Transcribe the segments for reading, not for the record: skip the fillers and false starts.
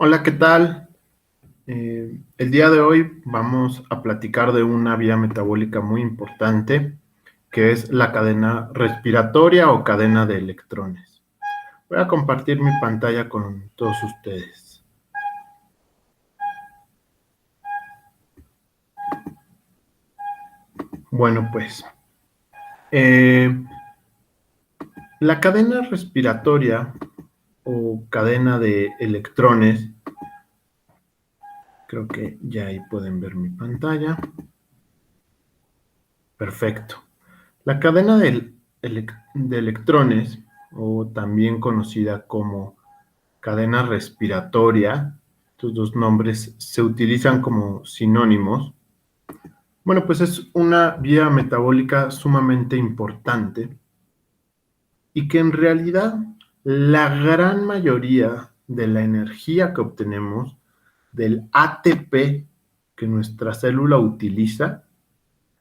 Hola, ¿qué tal? El día de hoy vamos a platicar de una vía metabólica muy importante, que es la cadena respiratoria o cadena de electrones. Voy a compartir mi pantalla con todos ustedes. Bueno, pues, eh, la cadena respiratoria o cadena de electrones, creo que ya ahí pueden ver mi pantalla. Perfecto. La cadena de electrones, o también conocida como cadena respiratoria, estos dos nombres se utilizan como sinónimos. Bueno, pues es una vía metabólica sumamente importante y que en realidad la gran mayoría de la energía que obtenemos del ATP que nuestra célula utiliza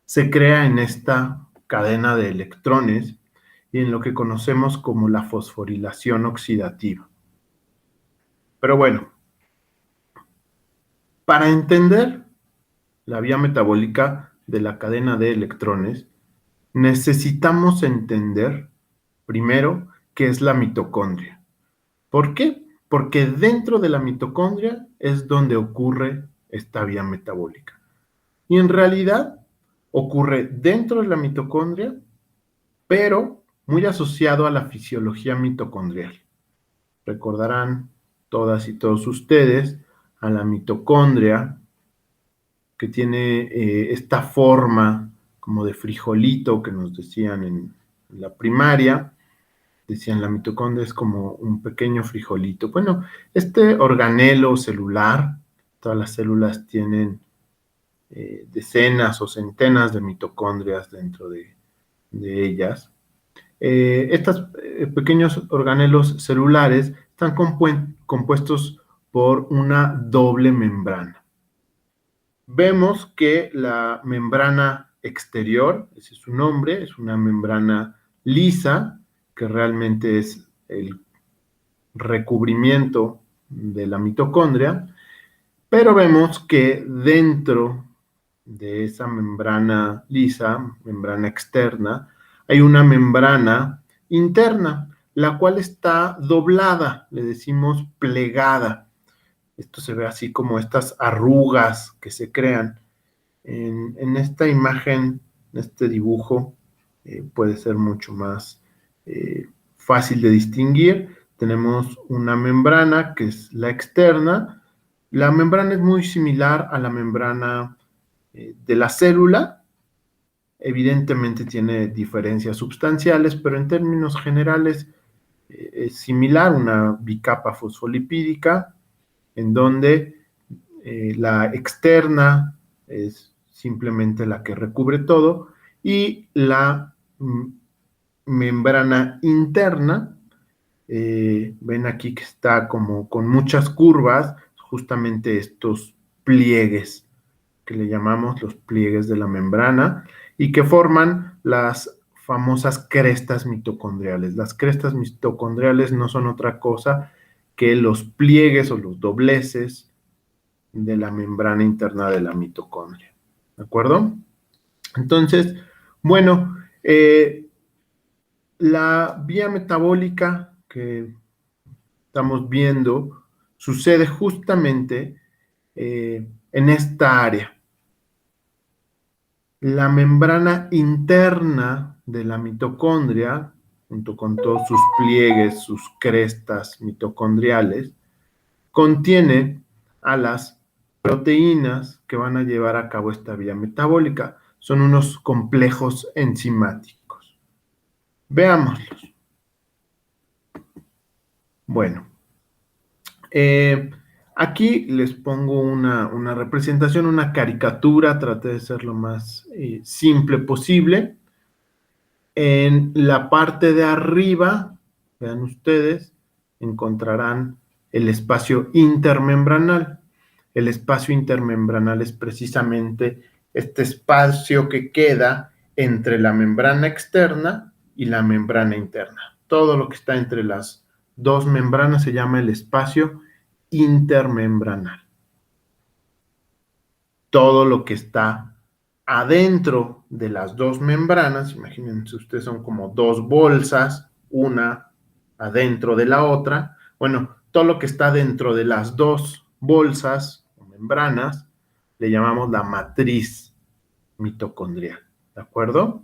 se crea en esta cadena de electrones y en lo que conocemos como la fosforilación oxidativa. Pero bueno, para entender la vía metabólica de la cadena de electrones, necesitamos entender primero qué es la mitocondria. ¿Por qué? Porque dentro de la mitocondria es donde ocurre esta vía metabólica. Y en realidad ocurre dentro de la mitocondria, pero muy asociado a la fisiología mitocondrial. Recordarán todas y todos ustedes a la mitocondria, que tiene esta forma como de frijolito que nos decían en la primaria. Decían la mitocondria es como un pequeño frijolito. Bueno, este organelo celular, todas las células tienen decenas o centenas de mitocondrias dentro de ellas. Estos pequeños organelos celulares están compuestos por una doble membrana. Vemos que la membrana exterior, ese es su nombre, es una membrana lisa, que realmente es el recubrimiento de la mitocondria, pero vemos que dentro de esa membrana lisa, membrana externa, hay una membrana interna, la cual está doblada, le decimos plegada. Esto se ve así como estas arrugas que se crean. En esta imagen, en este dibujo, puede ser mucho más fácil de distinguir. Tenemos una membrana que es la externa. La membrana es muy similar a la membrana de la célula. Evidentemente tiene diferencias sustanciales, pero en términos generales es similar, una bicapa fosfolipídica, en donde la externa es simplemente la que recubre todo y la membrana interna, ven aquí que está como con muchas curvas, justamente estos pliegues que le llamamos los pliegues de la membrana y que forman las famosas crestas mitocondriales. Las crestas mitocondriales no son otra cosa que los pliegues o los dobleces de la membrana interna de la mitocondria. ¿De acuerdo? Entonces, bueno, la vía metabólica que estamos viendo sucede justamente en esta área. La membrana interna de la mitocondria, junto con todos sus pliegues, sus crestas mitocondriales, contiene a las proteínas que van a llevar a cabo esta vía metabólica. Son unos complejos enzimáticos. Veámoslos. Bueno, aquí les pongo una representación, una caricatura, traté de ser lo más simple posible. En la parte de arriba, vean ustedes, encontrarán el espacio intermembranal. El espacio intermembranal es precisamente este espacio que queda entre la membrana externa y la membrana interna. Todo lo que está entre las dos membranas se llama el espacio intermembranal. Todo lo que está adentro de las dos membranas, imagínense ustedes, son como dos bolsas, una adentro de la otra. Bueno, todo lo que está dentro de las dos bolsas o membranas le llamamos la matriz mitocondrial, ¿de acuerdo?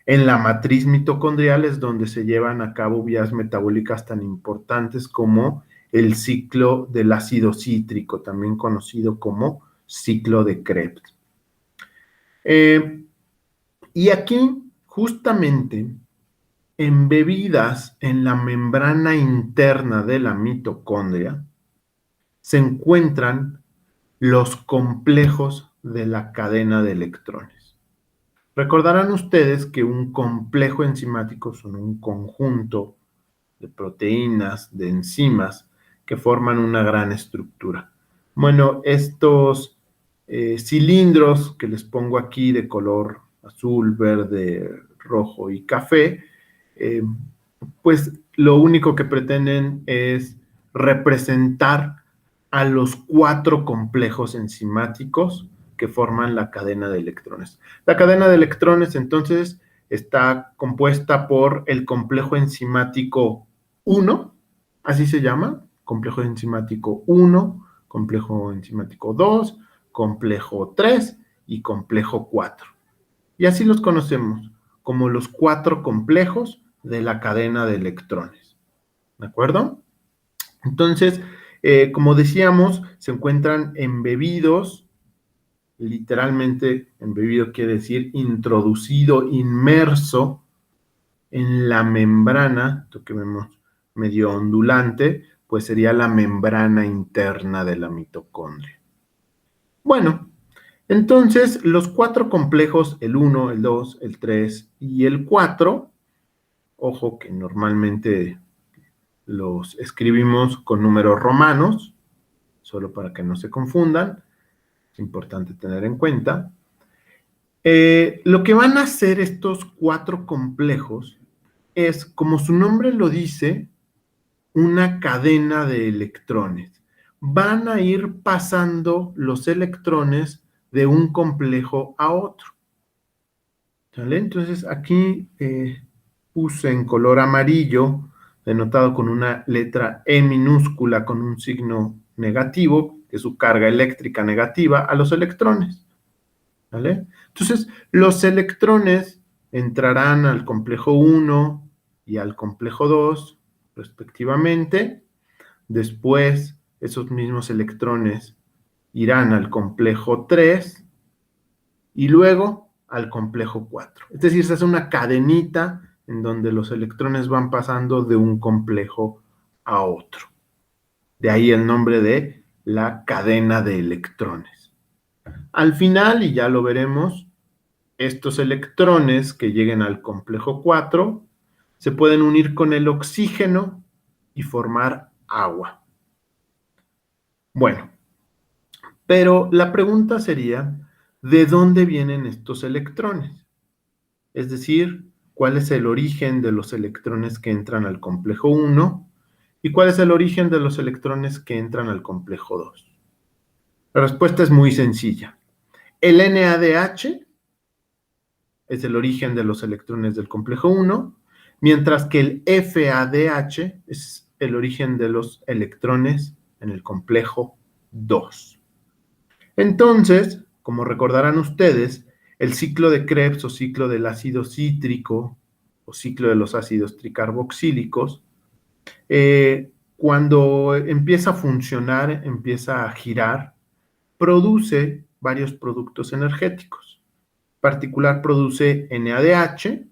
En la matriz mitocondrial es donde se llevan a cabo vías metabólicas tan importantes como el ciclo del ácido cítrico, también conocido como ciclo de Krebs. Y aquí, justamente, embebidas en la membrana interna de la mitocondria, se encuentran los complejos de la cadena de electrones. Recordarán ustedes que un complejo enzimático son un conjunto de proteínas, de enzimas, que forman una gran estructura. Bueno, estos cilindros que les pongo aquí de color azul, verde, rojo y café, pues lo único que pretenden es representar a los 4 complejos enzimáticos que forman la cadena de electrones. La cadena de electrones, entonces, está compuesta por el complejo enzimático 1, así se llama, complejo enzimático 1, complejo enzimático 2, complejo 3 y complejo 4. Y así los conocemos como los 4 complejos de la cadena de electrones. ¿De acuerdo? Entonces, como decíamos, se encuentran embebidos, literalmente embebido quiere decir introducido, inmerso en la membrana, esto que vemos medio ondulante, pues sería la membrana interna de la mitocondria. Bueno, entonces los 4 complejos, el 1, el 2, el 3 y el 4, ojo que normalmente los escribimos con números romanos, solo para que no se confundan, es importante tener en cuenta. Lo que van a hacer estos 4 complejos es, como su nombre lo dice, una cadena de electrones. Van a ir pasando los electrones de un complejo a otro. ¿Sale? Entonces aquí puse en color amarillo, denotado con una letra E minúscula con un signo negativo, que es su carga eléctrica negativa, a los electrones. ¿Vale? Entonces, los electrones entrarán al complejo 1 y al complejo 2, respectivamente. Después, esos mismos electrones irán al complejo 3 y luego al complejo 4. Es decir, se hace una cadenita en donde los electrones van pasando de un complejo a otro. De ahí el nombre de la cadena de electrones. Al final, y ya lo veremos, estos electrones que lleguen al complejo 4 se pueden unir con el oxígeno y formar agua. Bueno, pero la pregunta sería, ¿de dónde vienen estos electrones? Es decir, ¿cuál es el origen de los electrones que entran al complejo 1 y cuál es el origen de los electrones que entran al complejo 2? La respuesta es muy sencilla. El NADH es el origen de los electrones del complejo 1, mientras que el FADH es el origen de los electrones en el complejo 2. Entonces, como recordarán ustedes, el ciclo de Krebs o ciclo del ácido cítrico o ciclo de los ácidos tricarboxílicos, cuando empieza a funcionar, empieza a girar, produce varios productos energéticos. En particular produce NADH,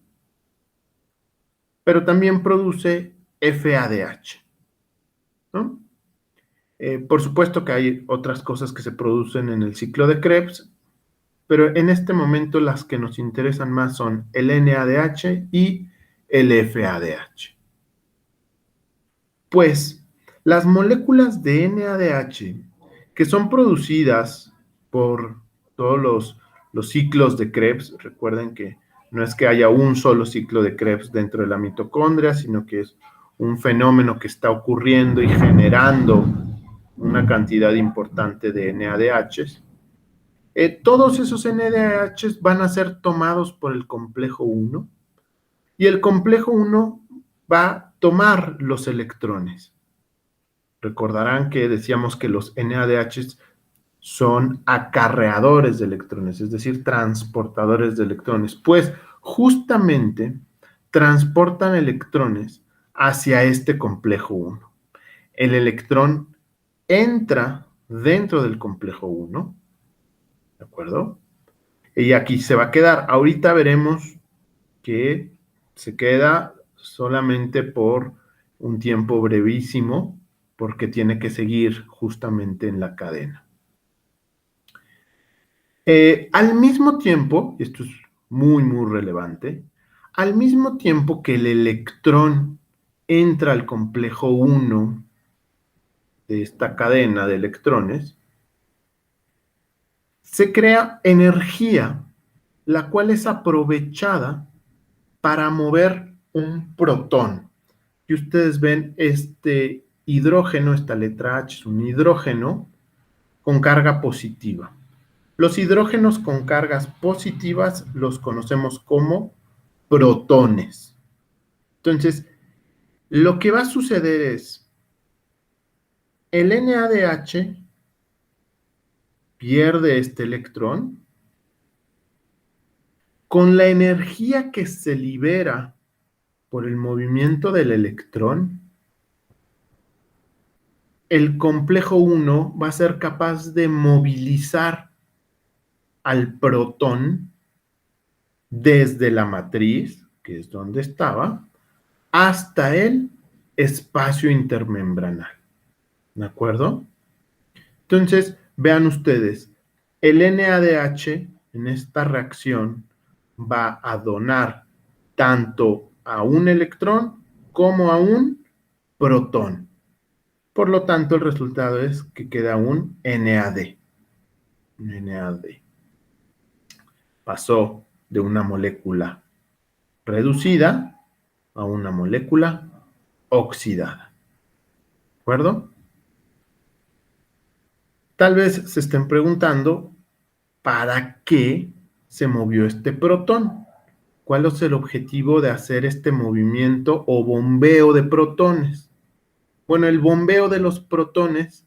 pero también produce FADH, ¿no? Por supuesto que hay otras cosas que se producen en el ciclo de Krebs, pero en este momento las que nos interesan más son el NADH y el FADH. Pues las moléculas de NADH que son producidas por todos los ciclos de Krebs, recuerden que no es que haya un solo ciclo de Krebs dentro de la mitocondria, sino que es un fenómeno que está ocurriendo y generando una cantidad importante de NADHs. Todos esos NADHs van a ser tomados por el complejo 1 y el complejo 1 va a tomar los electrones. Recordarán que decíamos que los NADHs son acarreadores de electrones, es decir, transportadores de electrones. Pues justamente transportan electrones hacia este complejo 1. El electrón entra dentro del complejo 1, ¿de acuerdo? Y aquí se va a quedar. Ahorita veremos que se queda solamente por un tiempo brevísimo, porque tiene que seguir justamente en la cadena. Al mismo tiempo, esto es muy, muy relevante, al mismo tiempo que el electrón entra al complejo 1 de esta cadena de electrones, se crea energía, la cual es aprovechada para mover un protón. Y ustedes ven este hidrógeno, esta letra H es un hidrógeno con carga positiva. Los hidrógenos con cargas positivas los conocemos como protones. Entonces, lo que va a suceder es, el NADH pierde este electrón, con la energía que se libera por el movimiento del electrón, el complejo 1 va a ser capaz de movilizar al protón desde la matriz, que es donde estaba, hasta el espacio intermembranal. ¿De acuerdo? Entonces, vean ustedes, el NADH en esta reacción va a donar tanto a un electrón como a un protón. Por lo tanto, el resultado es que queda un NAD. Un NAD. Pasó de una molécula reducida a una molécula oxidada. ¿De acuerdo? Tal vez se estén preguntando para qué se movió este protón. ¿Cuál es el objetivo de hacer este movimiento o bombeo de protones? Bueno, el bombeo de los protones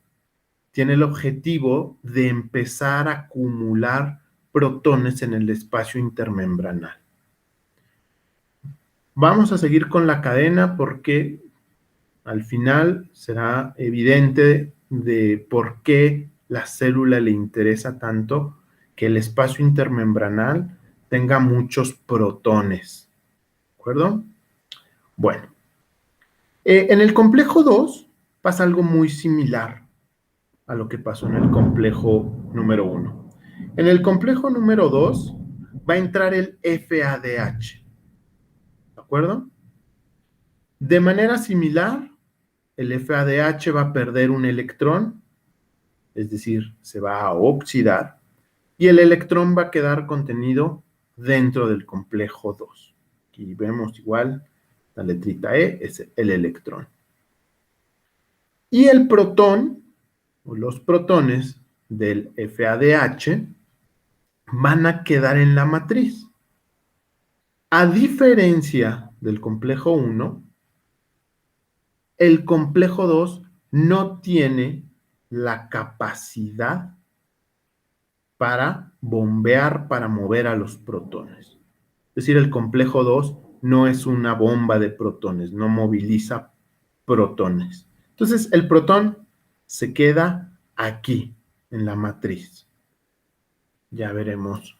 tiene el objetivo de empezar a acumular protones en el espacio intermembranal. Vamos a seguir con la cadena porque al final será evidente de por qué la célula le interesa tanto que el espacio intermembranal tenga muchos protones. ¿De acuerdo? Bueno, en el complejo 2 pasa algo muy similar a lo que pasó en el complejo número 1. En el complejo número 2 va a entrar el FADH. ¿De acuerdo? De manera similar, el FADH va a perder un electrón, es decir, se va a oxidar, y el electrón va a quedar contenido dentro del complejo 2. Aquí vemos igual la letrita E, es el electrón. Y el protón, o los protones del FADH, van a quedar en la matriz. A diferencia del complejo 1, el complejo 2 no tiene la capacidad para bombear, para mover a los protones. Es decir, el complejo 2 no es una bomba de protones, no moviliza protones. Entonces, el protón se queda aquí, en la matriz. Ya veremos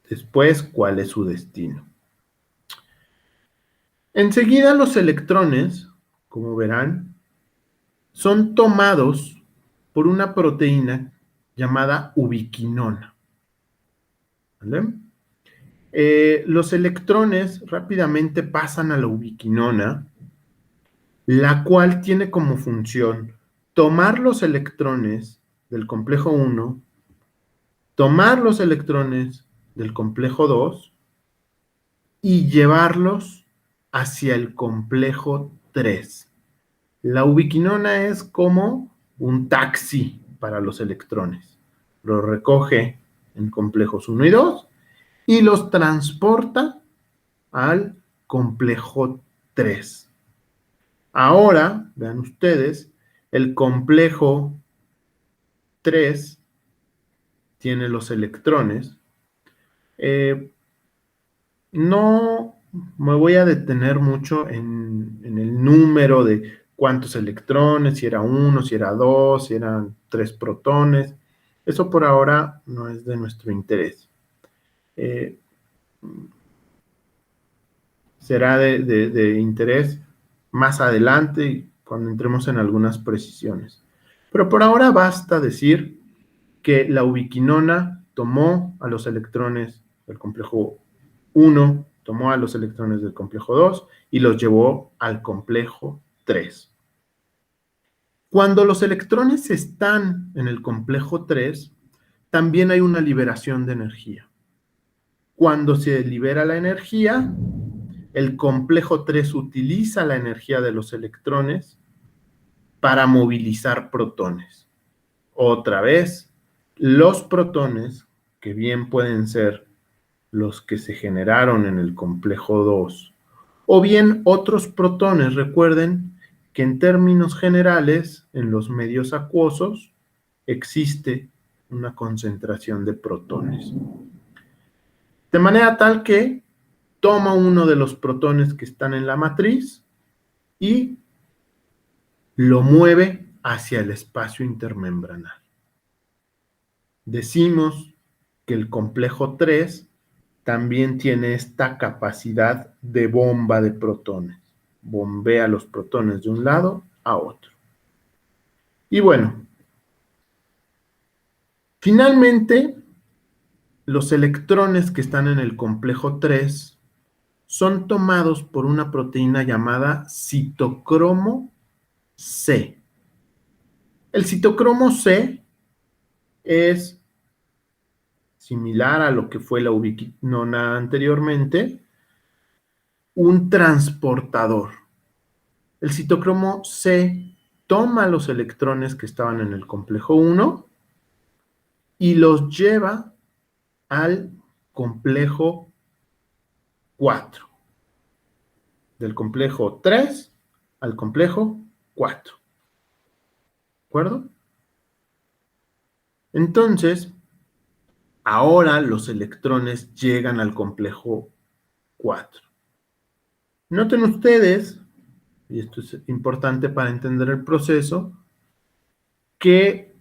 después cuál es su destino. Enseguida los electrones, como verán, son tomados por una proteína llamada ubiquinona. ¿Vale? Los electrones rápidamente pasan a la ubiquinona, la cual tiene como función tomar los electrones del complejo 1, tomar los electrones del complejo 2 y llevarlos hacia el complejo 3. La ubiquinona es como un taxi para los electrones. Los recoge en complejos 1 y 2 y los transporta al complejo 3. Ahora, vean ustedes, el complejo 3 tiene los electrones. No me voy a detener mucho en el número de cuántos electrones, si era uno, si era dos, si eran 3 protones. Eso por ahora no es de nuestro interés. Eh, será de interés más adelante cuando entremos en algunas precisiones. Pero por ahora basta decir que la ubiquinona tomó a los electrones del complejo 1, tomó a los electrones del complejo 2 y los llevó al complejo 3. Cuando los electrones están en el complejo 3, también hay una liberación de energía. Cuando se libera la energía, el complejo 3 utiliza la energía de los electrones para movilizar protones. Otra vez, los protones, que bien pueden ser los que se generaron en el complejo 2, o bien otros protones. Recuerden que en términos generales, en los medios acuosos, existe una concentración de protones. De manera tal que toma uno de los protones que están en la matriz y lo mueve hacia el espacio intermembranal. Decimos que el complejo 3 también tiene esta capacidad de bomba de protones. Bombea los protones de un lado a otro. Y bueno, finalmente, los electrones que están en el complejo 3 son tomados por una proteína llamada citocromo C. El citocromo C es similar a lo que fue la ubiquinona anteriormente, un transportador. El citocromo C toma los electrones que estaban en el complejo 1 y los lleva al complejo 4. Del complejo 3 al complejo 4. ¿De acuerdo? Entonces, ahora los electrones llegan al complejo 4. Noten ustedes, y esto es importante para entender el proceso, que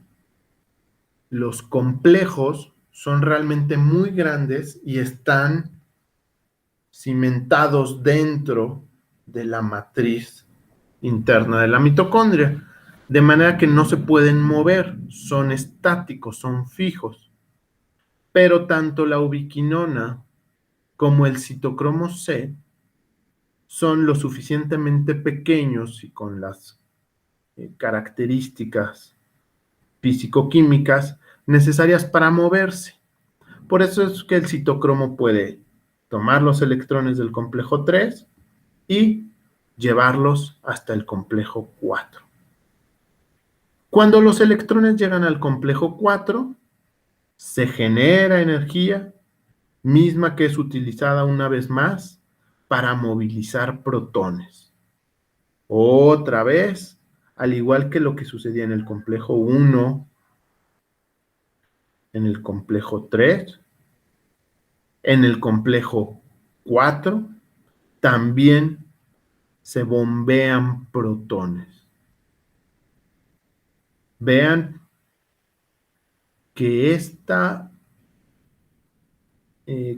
los complejos son realmente muy grandes y están cimentados dentro de la matriz interna de la mitocondria, de manera que no se pueden mover, son estáticos, son fijos. Pero tanto la ubiquinona como el citocromo C son lo suficientemente pequeños y con las características físico-químicas necesarias para moverse. Por eso es que el citocromo puede tomar los electrones del complejo 3 y llevarlos hasta el complejo 4. Cuando los electrones llegan al complejo 4, se genera energía, misma que es utilizada una vez más para movilizar protones. Otra vez, al igual que lo que sucedía en el complejo 1, en el complejo 3, en el complejo 4, también se bombean protones. Vean que esta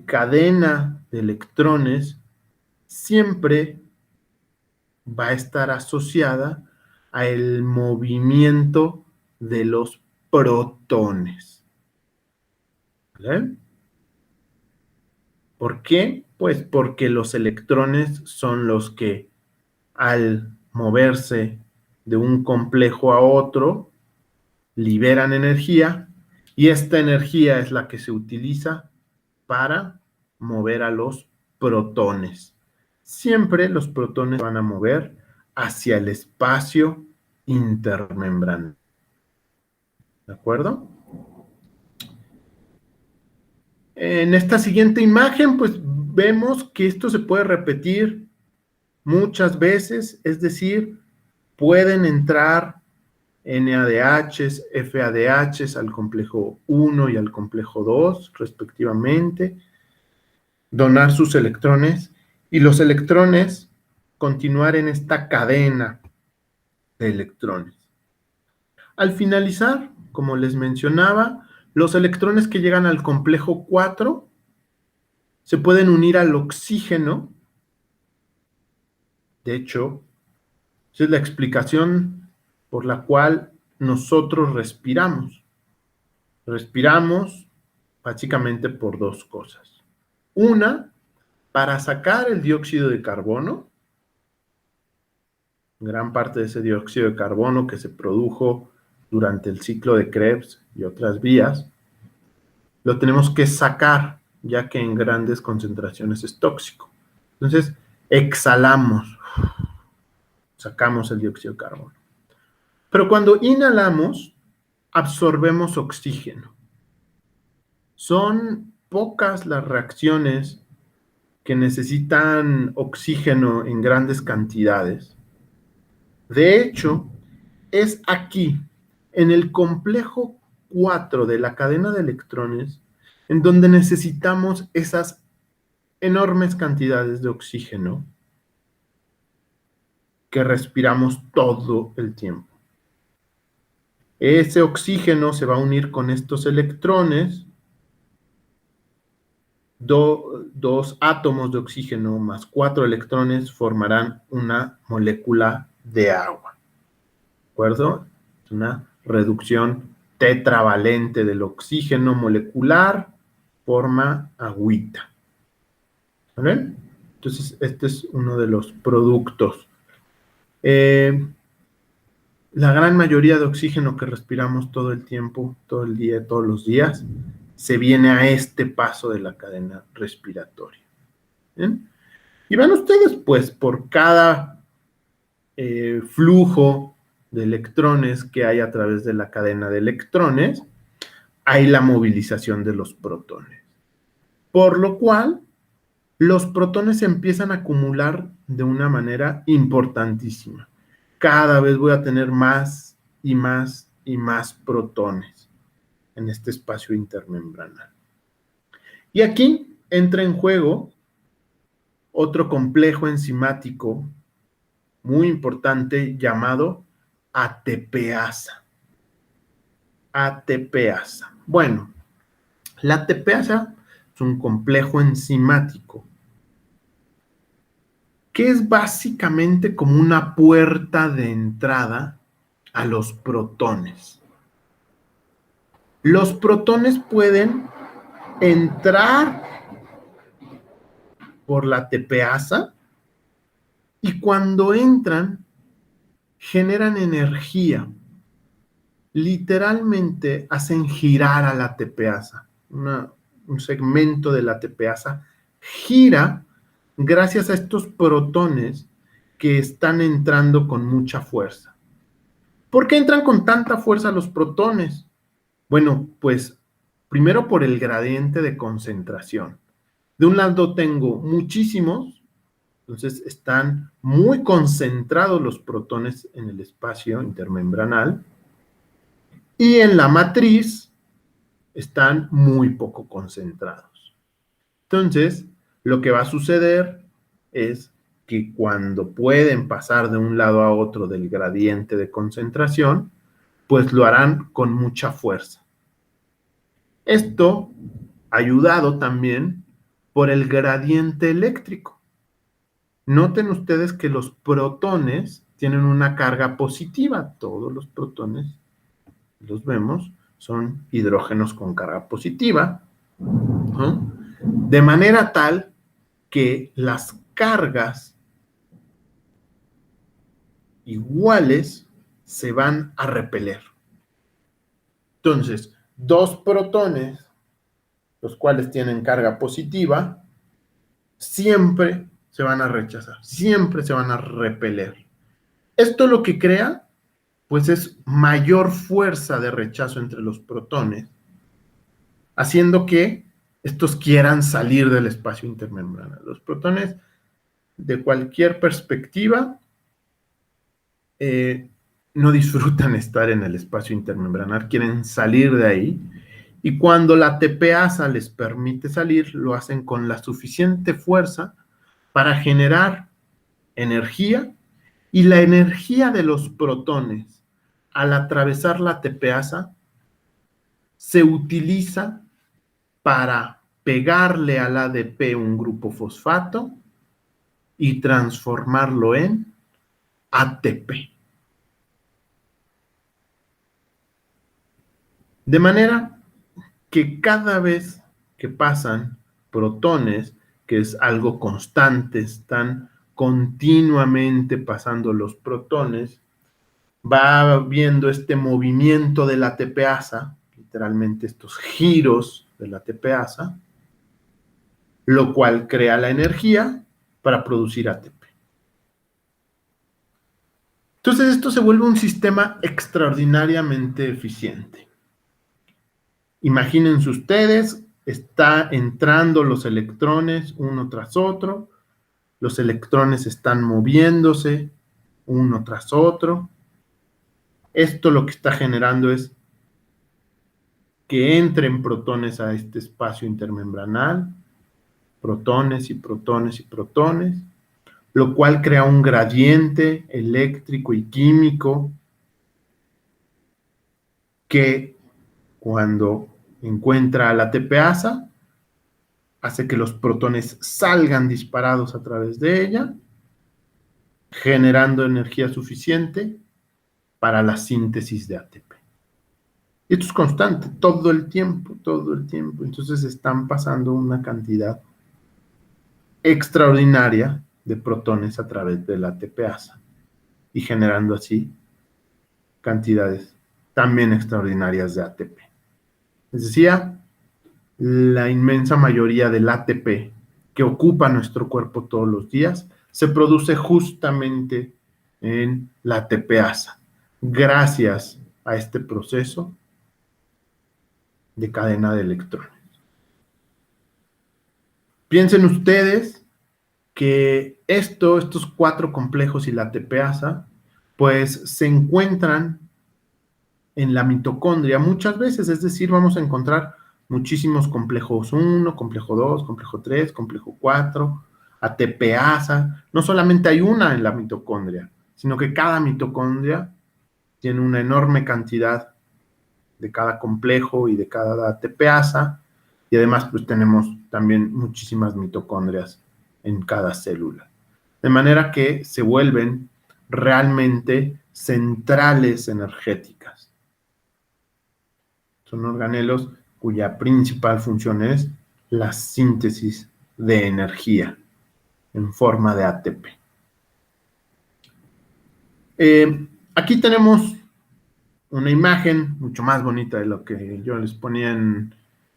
cadena de electrones siempre va a estar asociada al movimiento de los protones. ¿Vale? ¿Por qué? Pues porque los electrones son los que al moverse de un complejo a otro liberan energía y esta energía es la que se utiliza para mover a los protones. Siempre los protones van a mover hacia el espacio intermembranal. ¿De acuerdo? En esta siguiente imagen, pues vemos que esto se puede repetir muchas veces, es decir, pueden entrar NADHs, FADHs al complejo 1 y al complejo 2, respectivamente, donar sus electrones y los electrones continuar en esta cadena de electrones. Al finalizar, como les mencionaba, los electrones que llegan al complejo 4 se pueden unir al oxígeno. De hecho, esa es la explicación por la cual nosotros respiramos. Respiramos básicamente por dos cosas. Una, para sacar el dióxido de carbono, gran parte de ese dióxido de carbono que se produjo durante el ciclo de Krebs y otras vías, lo tenemos que sacar, ya que en grandes concentraciones es tóxico. Entonces, exhalamos, sacamos el dióxido de carbono. Pero cuando inhalamos, absorbemos oxígeno. Son pocas las reacciones que necesitan oxígeno en grandes cantidades. De hecho, es aquí, en el complejo 4 de la cadena de electrones, en donde necesitamos esas enormes cantidades de oxígeno que respiramos todo el tiempo. Ese oxígeno se va a unir con estos electrones, dos átomos de oxígeno más 4 electrones formarán una molécula de agua. ¿De acuerdo? Es una reducción tetravalente del oxígeno molecular, forma agüita. ¿Vale? Entonces, este es uno de los productos. La gran mayoría de oxígeno que respiramos todo el tiempo, todo el día, todos los días, se viene a este paso de la cadena respiratoria. ¿Bien? Y van ustedes, pues, por cada flujo de electrones que hay a través de la cadena de electrones, hay la movilización de los protones. Por lo cual, los protones se empiezan a acumular de una manera importantísima. Cada vez voy a tener más y más y más protones en este espacio intermembranal. Y aquí entra en juego otro complejo enzimático muy importante llamado ATPasa. ATPasa. Bueno, la ATPasa es un complejo enzimático que es básicamente como una puerta de entrada a los protones. Los protones pueden entrar por la ATPasa y cuando entran generan energía. Literalmente hacen girar a la ATPasa. Un segmento de la ATPasa gira gracias a estos protones que están entrando con mucha fuerza. ¿Por qué entran con tanta fuerza los protones? Bueno, pues primero por el gradiente de concentración. De un lado tengo muchísimos, entonces están muy concentrados los protones en el espacio intermembranal, y en la matriz están muy poco concentrados. Entonces, lo que va a suceder es que cuando pueden pasar de un lado a otro del gradiente de concentración, pues lo harán con mucha fuerza. Esto ayudado también por el gradiente eléctrico. Noten ustedes que los protones tienen una carga positiva. Todos los protones, los vemos, son hidrógenos con carga positiva, ¿no? De manera tal que las cargas iguales se van a repeler. Entonces, dos protones, los cuales tienen carga positiva, siempre se van a rechazar, siempre se van a repeler. Esto lo que crea, pues es mayor fuerza de rechazo entre los protones, haciendo que estos quieran salir del espacio intermembranal. Los protones, de cualquier perspectiva, no disfrutan estar en el espacio intermembranal, quieren salir de ahí, y cuando la TPasa les permite salir, lo hacen con la suficiente fuerza para generar energía, y la energía de los protones al atravesar la TPasa se utiliza para pegarle al ADP un grupo fosfato y transformarlo en ATP. De manera que cada vez que pasan protones, que es algo constante, están continuamente pasando los protones, va viendo este movimiento de la TPasa, literalmente estos giros de la TPasa, lo cual crea la energía para producir ATP. Entonces esto se vuelve un sistema extraordinariamente eficiente. Imagínense ustedes, está entrando los electrones uno tras otro, los electrones están moviéndose uno tras otro. Esto lo que está generando es que entren protones a este espacio intermembranal, protones y protones y protones, lo cual crea un gradiente eléctrico y químico que cuando encuentra a la TPasa hace que los protones salgan disparados a través de ella, generando energía suficiente para la síntesis de ATP. Y esto es constante, todo el tiempo, todo el tiempo. Entonces están pasando una cantidad extraordinaria de protones a través de la TPasa y generando así cantidades también extraordinarias de ATP. Les decía, la inmensa mayoría del ATP que ocupa nuestro cuerpo todos los días se produce justamente en la TPasa, gracias a este proceso de cadena de electrones. Piensen ustedes que estos cuatro complejos y la TPasa, pues se encuentran en la mitocondria muchas veces, es decir, vamos a encontrar muchísimos complejos 1, complejo 2, complejo 3, complejo 4, ATPasa. No solamente hay una en la mitocondria, sino que cada mitocondria tiene una enorme cantidad de cada complejo y de cada ATPasa, y además pues tenemos también muchísimas mitocondrias en cada célula. De manera que se vuelven realmente centrales energéticas. Son organelos cuya principal función es la síntesis de energía en forma de ATP. Aquí tenemos una imagen mucho más bonita de lo que yo les ponía en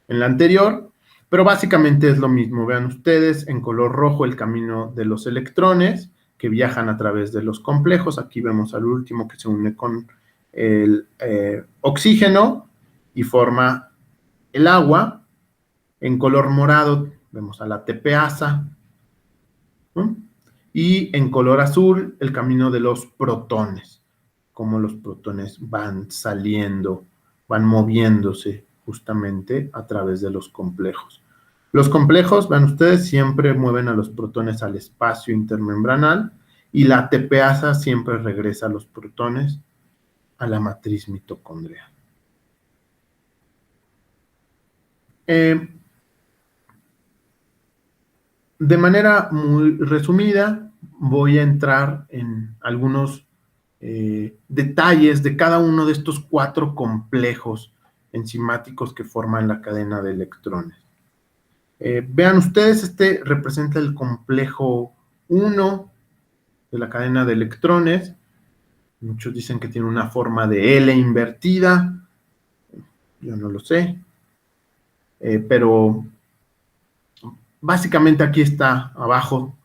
la anterior, pero básicamente es lo mismo. Vean ustedes, en color rojo el camino de los electrones que viajan a través de los complejos. Aquí vemos al último que se une con el oxígeno y forma el agua. En color morado vemos a la TPasa, ¿no? Y en color azul el camino de los protones, cómo los protones van saliendo, van moviéndose justamente a través de los complejos. Los complejos, vean ustedes, siempre mueven a los protones al espacio intermembranal y la TPasa siempre regresa a los protones a la matriz mitocondrial. De manera muy resumida, voy a entrar en algunos detalles de cada uno de estos cuatro complejos enzimáticos que forman la cadena de electrones. Vean ustedes, este representa el complejo 1 de la cadena de electrones. Muchos dicen que tiene una forma de L invertida. Yo no lo sé. Pero básicamente aquí está abajo.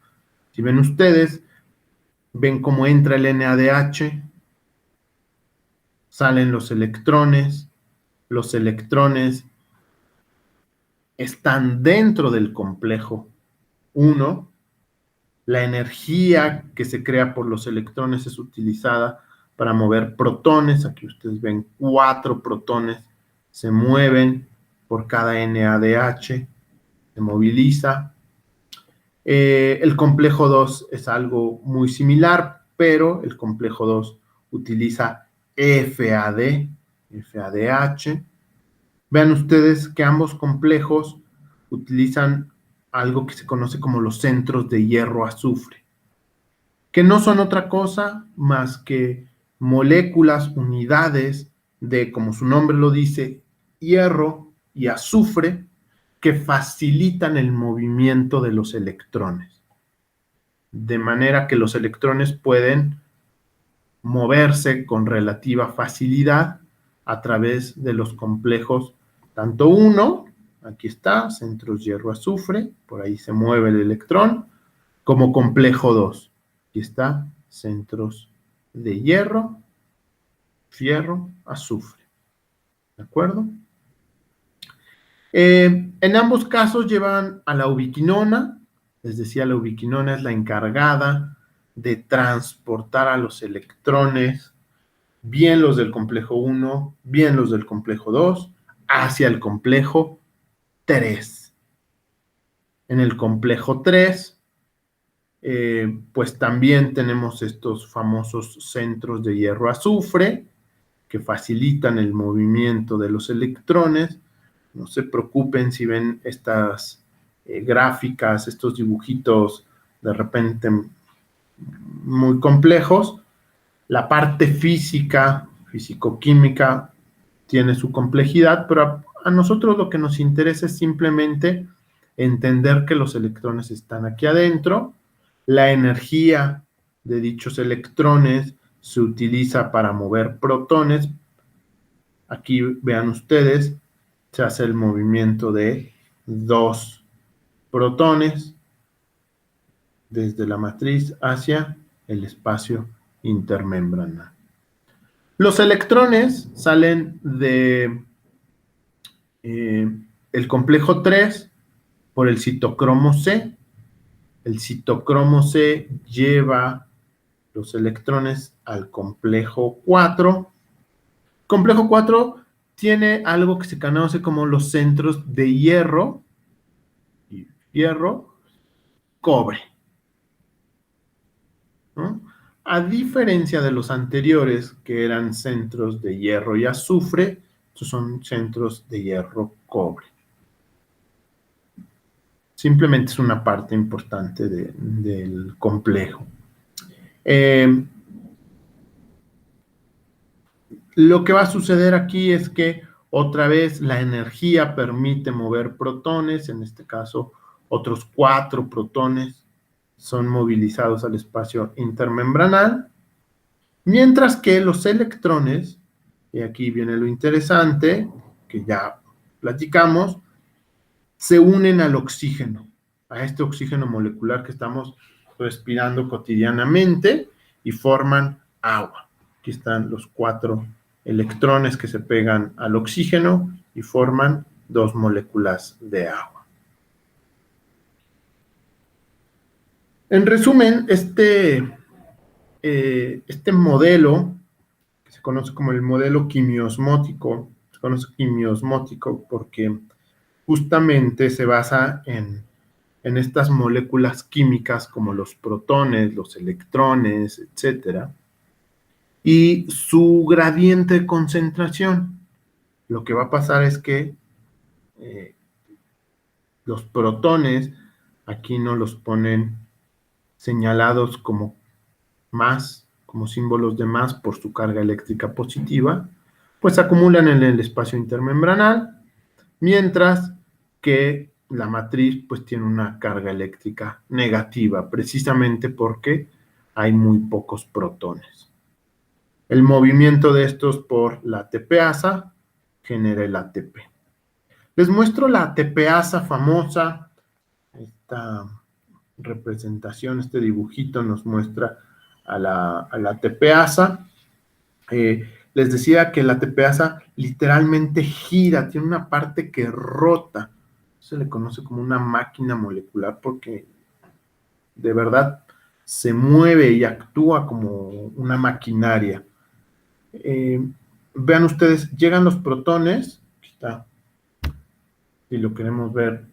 Si ven ustedes, ven cómo entra el NADH salen los electrones están dentro del complejo 1, la energía que se crea por los electrones es utilizada para mover protones, aquí ustedes ven 4 protones se mueven por cada NADH, se moviliza. El complejo 2 es algo muy similar, pero el complejo 2 utiliza FAD, FADH. Vean ustedes que ambos complejos utilizan algo que se conoce como los centros de hierro-azufre, que no son otra cosa más que moléculas, unidades de, como su nombre lo dice, hierro y azufre, que facilitan el movimiento de los electrones, de manera que los electrones pueden moverse con relativa facilidad a través de los complejos, tanto 1, aquí está, centros hierro-azufre, por ahí se mueve el electrón, como complejo 2, aquí está, centros de hierro, azufre, ¿de acuerdo? En ambos casos llevan a la ubiquinona, les decía, la ubiquinona es la encargada de transportar a los electrones, bien los del complejo 1, bien los del complejo 2, hacia el complejo 3. En el complejo 3, pues también tenemos estos famosos centros de hierro-azufre que facilitan el movimiento de los electrones. No se preocupen si ven estas gráficas, estos dibujitos de repente muy complejos. La parte física, físico-química, tiene su complejidad, pero a nosotros lo que nos interesa es simplemente entender que los electrones están aquí adentro, la energía de dichos electrones se utiliza para mover protones. Aquí vean ustedes, se hace el movimiento de 2 protones desde la matriz hacia el espacio intermembranal. Los electrones salen de el complejo 3 por el citocromo C. El citocromo C lleva los electrones al complejo 4. Complejo 4 tiene algo que se conoce como los centros de hierro, cobre, ¿no? A diferencia de los anteriores, que eran centros de hierro y azufre, estos son centros de hierro cobre. Simplemente es una parte importante del complejo. Lo que va a suceder aquí es que otra vez la energía permite mover protones, en este caso otros 4 protones son movilizados al espacio intermembranal, mientras que los electrones, y aquí viene lo interesante, que ya platicamos, se unen al oxígeno, a este oxígeno molecular que estamos respirando cotidianamente y forman agua. Aquí están los 4 electrones que se pegan al oxígeno y forman 2 moléculas de agua. En resumen, este modelo, que se conoce como el modelo quimiosmótico, se conoce quimiosmótico porque justamente se basa en estas moléculas químicas como los protones, los electrones, etcétera, y su gradiente de concentración. Lo que va a pasar es que los protones aquí no los ponen señalados como más, como símbolos de más por su carga eléctrica positiva, pues se acumulan en el espacio intermembranal, mientras que la matriz pues tiene una carga eléctrica negativa, precisamente porque hay muy pocos protones. El movimiento de estos por la ATPasa genera el ATP. Les muestro la ATPasa famosa. Esta representación, este dibujito nos muestra a la ATPasa. Les decía que la ATPasa literalmente gira, tiene una parte que rota. Se le conoce como una máquina molecular porque de verdad se mueve y actúa como una maquinaria. Vean ustedes, llegan los protones, aquí está, y lo queremos ver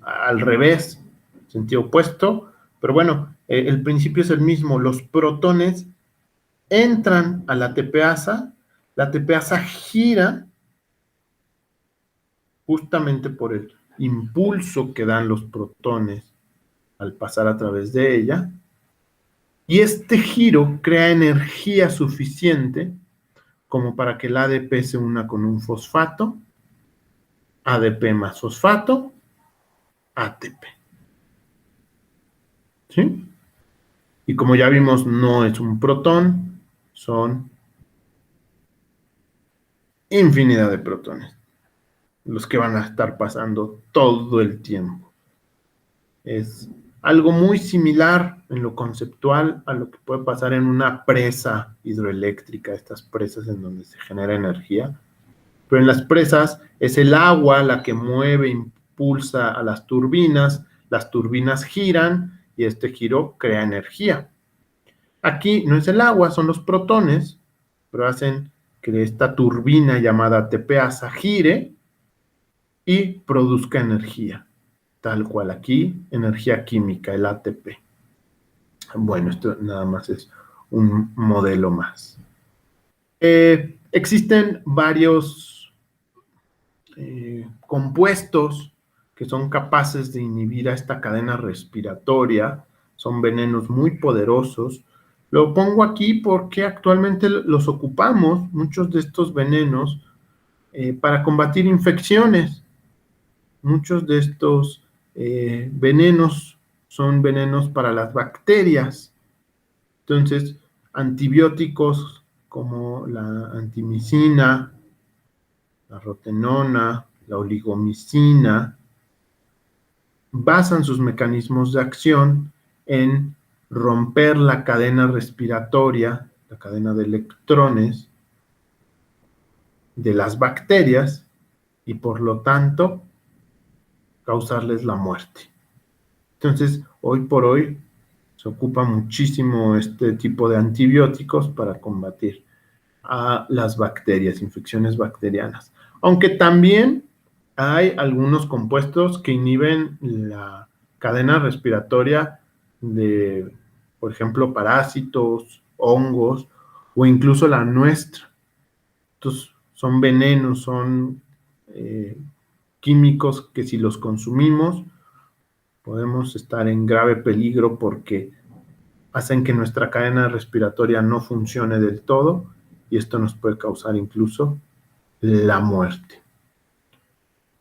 al revés, sentido opuesto, pero bueno, el principio es el mismo. Los protones entran a la ATPasa gira justamente por el impulso que dan los protones al pasar a través de ella, y este giro crea energía suficiente como para que el ADP se una con un fosfato, ADP más fosfato, ATP. ¿Sí? Y como ya vimos, no es un protón, son infinidad de protones los que van a estar pasando todo el tiempo. Es algo muy similar en lo conceptual a lo que puede pasar en una presa hidroeléctrica, estas presas en donde se genera energía. Pero en las presas es el agua la que mueve, impulsa a las turbinas giran y este giro crea energía. Aquí no es el agua, son los protones, pero hacen que esta turbina llamada ATPasa gire y produzca energía. Tal cual aquí, energía química, el ATP. Bueno, esto nada más es un modelo más. Existen varios compuestos que son capaces de inhibir a esta cadena respiratoria, son venenos muy poderosos. Lo pongo aquí porque actualmente los ocupamos, muchos de estos venenos, para combatir infecciones. Muchos de estos venenos son venenos para las bacterias. Entonces, antibióticos como la antimicina, la rotenona, la oligomicina, basan sus mecanismos de acción en romper la cadena respiratoria, la cadena de electrones de las bacterias y por lo tanto causarles la muerte. Entonces, hoy por hoy se ocupa muchísimo este tipo de antibióticos para combatir a las bacterias, infecciones bacterianas. Aunque también hay algunos compuestos que inhiben la cadena respiratoria de, por ejemplo, parásitos, hongos o incluso la nuestra. Estos son venenos, son químicos que si los consumimos podemos estar en grave peligro porque hacen que nuestra cadena respiratoria no funcione del todo y esto nos puede causar incluso la muerte.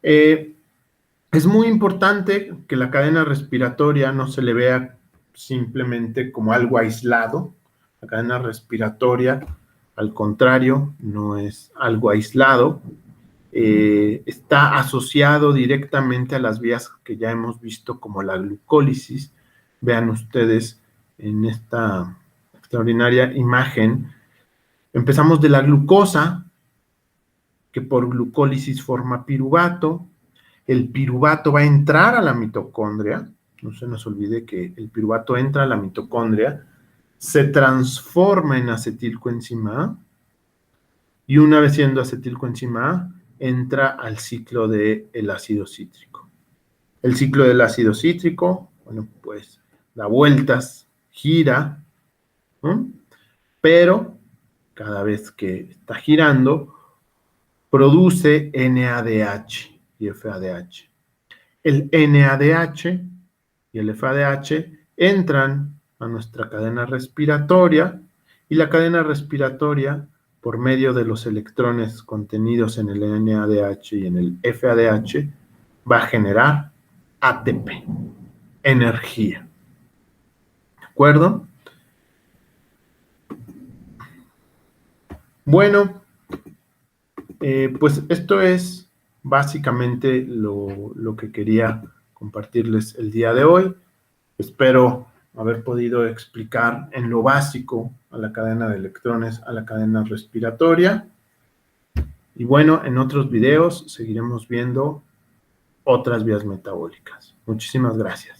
Es muy importante que la cadena respiratoria no se le vea simplemente como algo aislado. La cadena respiratoria, al contrario, no es algo aislado. Está asociado directamente a las vías que ya hemos visto como la glucólisis. Vean ustedes en esta extraordinaria imagen, empezamos de la glucosa, que por glucólisis forma piruvato. El piruvato va a entrar a la mitocondria, no se nos olvide que el piruvato entra a la mitocondria, se transforma en acetilcoenzima A, y una vez siendo acetilcoenzima A, entra al ciclo del ácido cítrico. El ciclo del ácido cítrico, bueno, pues da vueltas, gira, ¿no? Pero cada vez que está girando, produce NADH y FADH. El NADH y el FADH entran a nuestra cadena respiratoria y la cadena respiratoria, por medio de los electrones contenidos en el NADH y en el FADH, va a generar ATP, energía. ¿De acuerdo? Bueno, pues esto es básicamente lo que quería compartirles el día de hoy. Espero haber podido explicar en lo básico a la cadena de electrones, a la cadena respiratoria. Y bueno, en otros videos seguiremos viendo otras vías metabólicas. Muchísimas gracias.